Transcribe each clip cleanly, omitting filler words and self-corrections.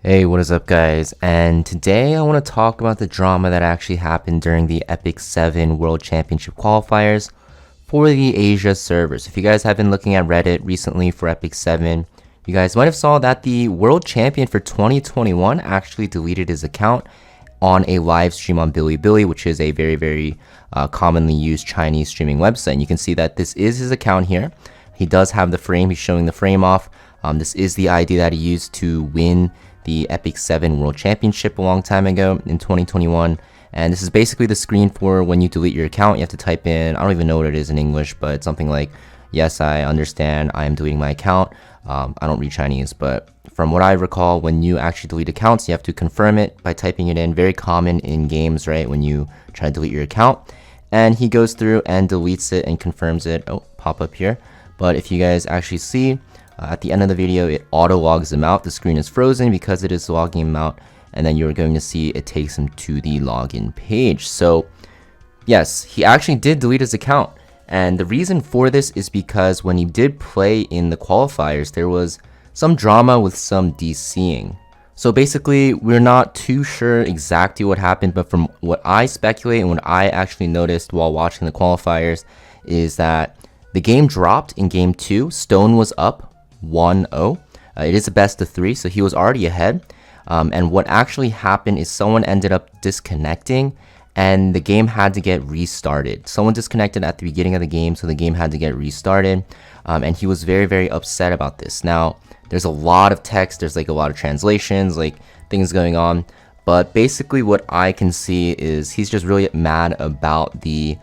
Hey, what is up, guys? And today I want to talk about the drama that actually happened during the Epic 7 World Championship qualifiers for the Asia servers. If you guys have been looking at Reddit recently for Epic 7, you guys might have saw that the world champion for 2021 actually deleted his account on a live stream on Bilibili, which is a very commonly used Chinese streaming website. And you can see that this is his account here. He does have the frame. He's showing the frame off. This is the ID that he used to win the Epic 7 World Championship a long time ago in 2021. And this is basically the screen for when you delete your account. You have to type in, I don't even know what it is in English, but it's something like, yes, I understand, I am deleting my account. I don't read Chinese, but from what I recall, when you actually delete accounts, you have to confirm it by typing it in. Very common in games, right? When you try to delete your account. And he goes through and deletes it and confirms it. Oh, pop up here. But if you guys actually see, at the end of the video, it auto logs him out. The screen is frozen because it is logging him out. And then you're going to see it takes him to the login page. So yes, he actually did delete his account. And the reason for this is because when he did play in the qualifiers, there was some drama with some DCing. So basically, we're not too sure exactly what happened, but from what I speculate and what I actually noticed while watching the qualifiers is that the game dropped in game 2. Stone was up 1-0. It is a best of 3, so he was already ahead. And what actually happened is someone ended up disconnecting and the game had to get restarted. Someone disconnected at the beginning of the game, so the game had to get restarted. And he was very upset about this. Now, there's a lot of text, there's like a lot of translations, like things going on. But basically what I can see is he's just really mad about the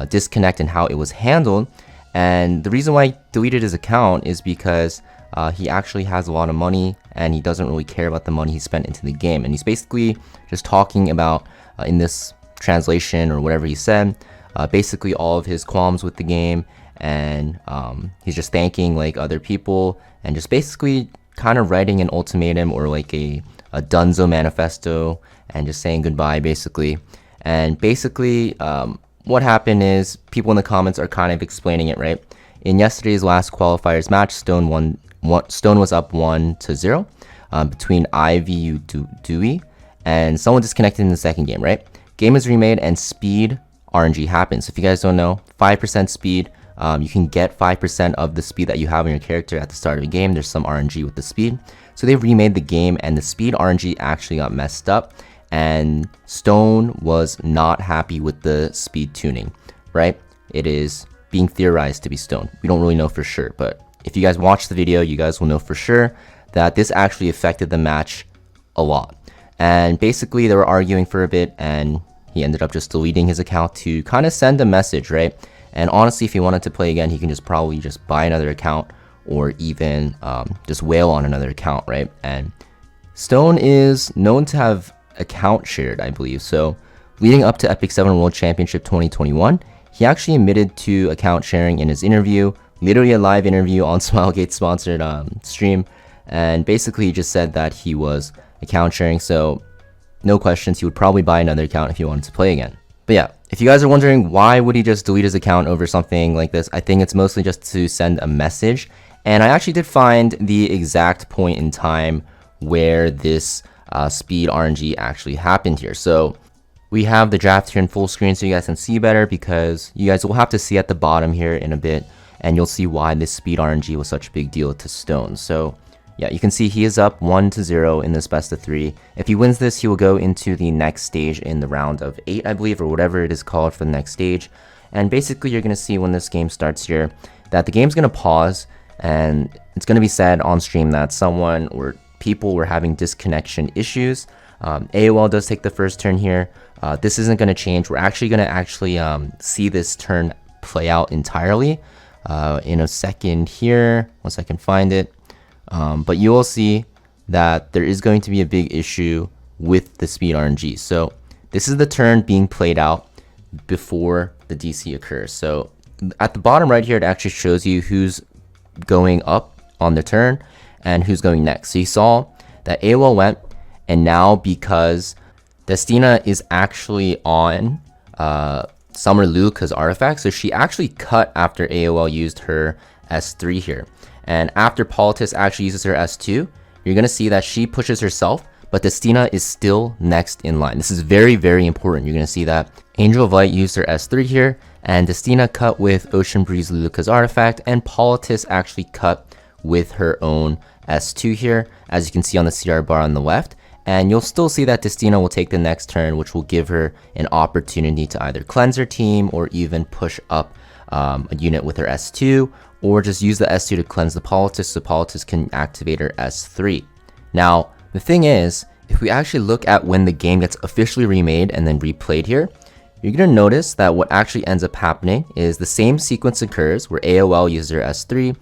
disconnect and how it was handled. And the reason why he deleted his account is because he actually has a lot of money and he doesn't really care about the money he spent into the game. And he's basically just talking about, in this translation or whatever he said, basically all of his qualms with the game. And he's just thanking like other people and just basically kind of writing an ultimatum or like a Dunzo manifesto and just saying goodbye basically. And basically, what happened is people in the comments are kind of explaining it, right? In yesterday's last qualifiers match, Stone was up 1-0 between IVU Dewey, and someone disconnected in the second game, right? Game is remade and speed RNG happens. If you guys don't know, 5% speed, you can get 5% of the speed that you have on your character at the start of the game. There's some RNG with the speed. So they remade the game and the speed RNG actually got messed up. And Stone was not happy with the speed tuning, right? It is being theorized to be Stone. We don't really know for sure, but if you guys watch the video, you guys will know for sure that this actually affected the match a lot. And basically they were arguing for a bit and he ended up just deleting his account to kind of send a message, right? And honestly, if he wanted to play again, he can just probably just buy another account or even just whale on another account, right? And Stone is known to have account shared, I believe. So leading up to Epic 7 World Championship 2021, he actually admitted to account sharing in his interview, literally a live interview on Smilegate sponsored stream. And basically he just said that he was account sharing. So no questions, he would probably buy another account if he wanted to play again. But yeah, if you guys are wondering why would he just delete his account over something like this, I think it's mostly just to send a message. And I actually did find the exact point in time where this speed RNG actually happened here. So we have the draft here in full screen so you guys can see better, because you guys will have to see at the bottom here in a bit and you'll see why this speed RNG was such a big deal to Stone. So yeah, you can see he is up 1-0 in this best of 3. If he wins this, he will go into the next stage in the round of 8, I believe, or whatever it is called for the next stage. And basically you're going to see when this game starts here that the game's going to pause and it's going to be said on stream that someone or people were having disconnection issues. AOL does take the first turn here. This isn't going to change. We're actually going to see this turn play out entirely in a second here, once I can find it. But you will see that there is going to be a big issue with the speed RNG. So this is the turn being played out before the DC occurs. So at the bottom right here, it actually shows you who's going up on the turn and who's going next. So you saw that AOL went, and now because Destina is actually on Summer Luca's artifact, so she actually cut after AOL used her S3 here. And after Politis actually uses her S2, you're going to see that she pushes herself, but Destina is still next in line. This is very, very important. You're going to see that Angel of Light used her S3 here, and Destina cut with Ocean Breeze Luluka's artifact, and Politis actually cut with her own S2 here, as you can see on the CR bar on the left. And you'll still see that Destina will take the next turn, which will give her an opportunity to either cleanse her team or even push up a unit with her S2, or just use the S2 to cleanse the Politis so Politis can activate her S3. Now, the thing is, if we actually look at when the game gets officially remade and then replayed here, you're going to notice that what actually ends up happening is the same sequence occurs where AOL uses her S3.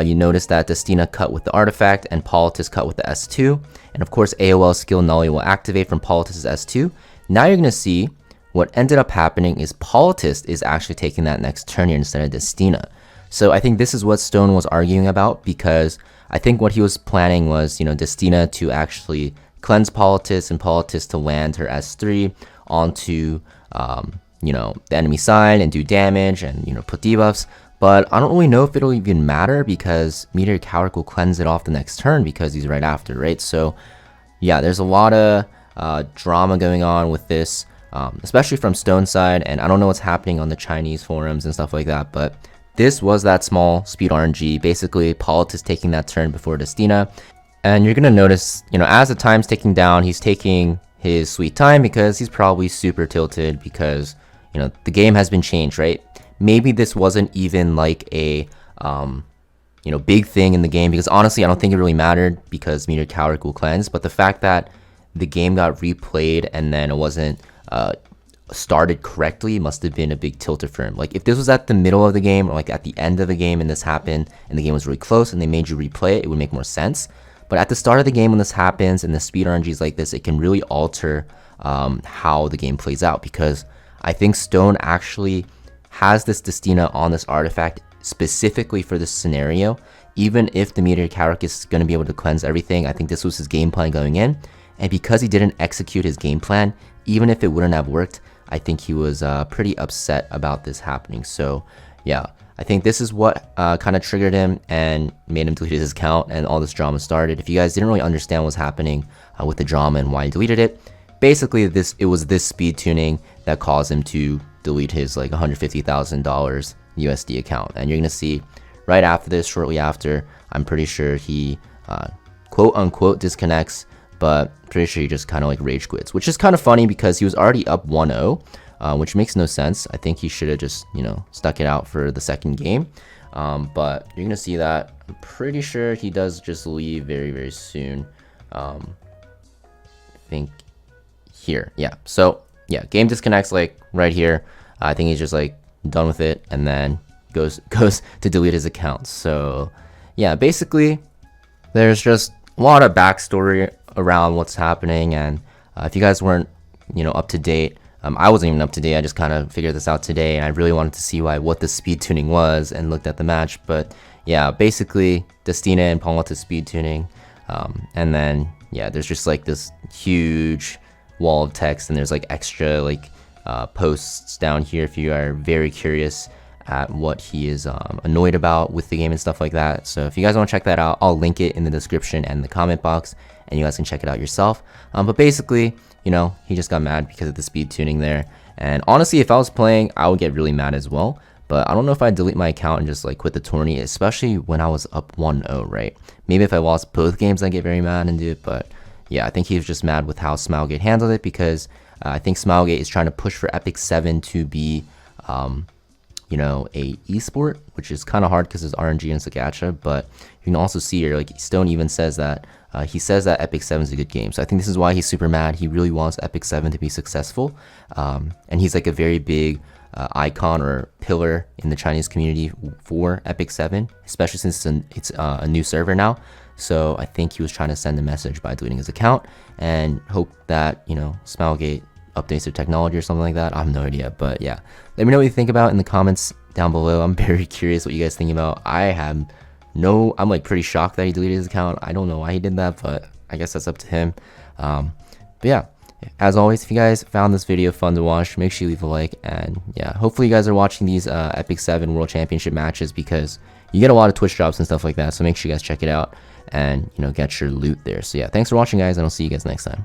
You notice that Destina cut with the artifact and Politis cut with the S2. And of course, AOL's skill Nully will activate from Politis' S2. Now you're going to see what ended up happening is Politis is actually taking that next turn here instead of Destina. So I think this is what Stone was arguing about, because I think what he was planning was, Destina to actually cleanse Politis and Politis to land her S3 onto, the enemy side and do damage and, put debuffs. But I don't really know if it'll even matter, because Meteor Cowrick will cleanse it off the next turn because he's right after, right? So yeah, there's a lot of drama going on with this, especially from Stone's side, and I don't know what's happening on the Chinese forums and stuff like that, but this was that small speed RNG. Basically, Politis taking that turn before Destina, and you're gonna notice, as the time's ticking down, he's taking his sweet time because he's probably super tilted because, the game has been changed, right? Maybe this wasn't even like a, big thing in the game, because honestly, I don't think it really mattered because Meteor Cowrick will cleanse, but the fact that the game got replayed and then it wasn't started correctly must have been a big tilter for him. Like, if this was at the middle of the game or like at the end of the game and this happened and the game was really close and they made you replay it, it would make more sense. But at the start of the game when this happens and the speed RNGs like this, it can really alter how the game plays out, because I think Stone actually has this Destina on this artifact specifically for this scenario. Even if the Meteor Cowrick is going to be able to cleanse everything, I think this was his game plan going in. And because he didn't execute his game plan, even if it wouldn't have worked, I think he was pretty upset about this happening. So yeah, I think this is what kind of triggered him and made him delete his account, and all this drama started. If you guys didn't really understand what's happening with the drama and why he deleted it, basically it was this speed tuning that caused him to delete his like $150,000 USD account. And you're gonna see right after this, shortly after, I'm pretty sure he quote unquote disconnects, but pretty sure he just kind of like rage quits, which is kind of funny because he was already up 1-0, which makes no sense. I think he should have just, stuck it out for the second game. But you're gonna see that I'm pretty sure he does just leave very, very soon. I think here, yeah. So yeah, game disconnects like right here. I think he's just like done with it, and then goes to delete his account. So yeah, basically there's just a lot of backstory around what's happening. And if you guys weren't up to date, I wasn't even up to date. I just kind of figured this out today, and I really wanted to see what the speed tuning was and looked at the match. But yeah, basically Destina and Politis speed tuning, and then yeah, there's just like this huge wall of text, and there's like extra like posts down here if you are very curious at what he is annoyed about with the game and stuff like that. So if you guys want to check that out, I'll link it in the description and the comment box, and you guys can check it out yourself. But basically, he just got mad because of the speed tuning there. And honestly, if I was playing, I would get really mad as well. But I don't know if I'd delete my account and just like quit the tourney, especially when I was up 1-0, right? Maybe if I lost both games, I'd get very mad and do it. But yeah, I think he was just mad with how Smilegate handled it, because I think Smilegate is trying to push for Epic 7 to be, a esport, which is kind of hard because it's RNG and it's a gacha. But you can also see here, like Stone even says that he says that Epic 7 is a good game. So I think this is why he's super mad. He really wants Epic 7 to be successful, and he's like a very big icon or pillar in the Chinese community for Epic 7, especially since it's a new server now. So I think he was trying to send a message by deleting his account and hope that, Smilegate updates their technology or something like that. I have no idea, but yeah. Let me know what you think about in the comments down below. I'm very curious what you guys think about. I'm like pretty shocked that he deleted his account. I don't know why he did that, but I guess that's up to him. But yeah, as always, if you guys found this video fun to watch, make sure you leave a like, and yeah, hopefully you guys are watching these Epic 7 World Championship matches, because you get a lot of Twitch drops and stuff like that, so make sure you guys check it out. and, you know, get your loot there. So yeah, thanks for watching, guys, and I'll see you guys next time.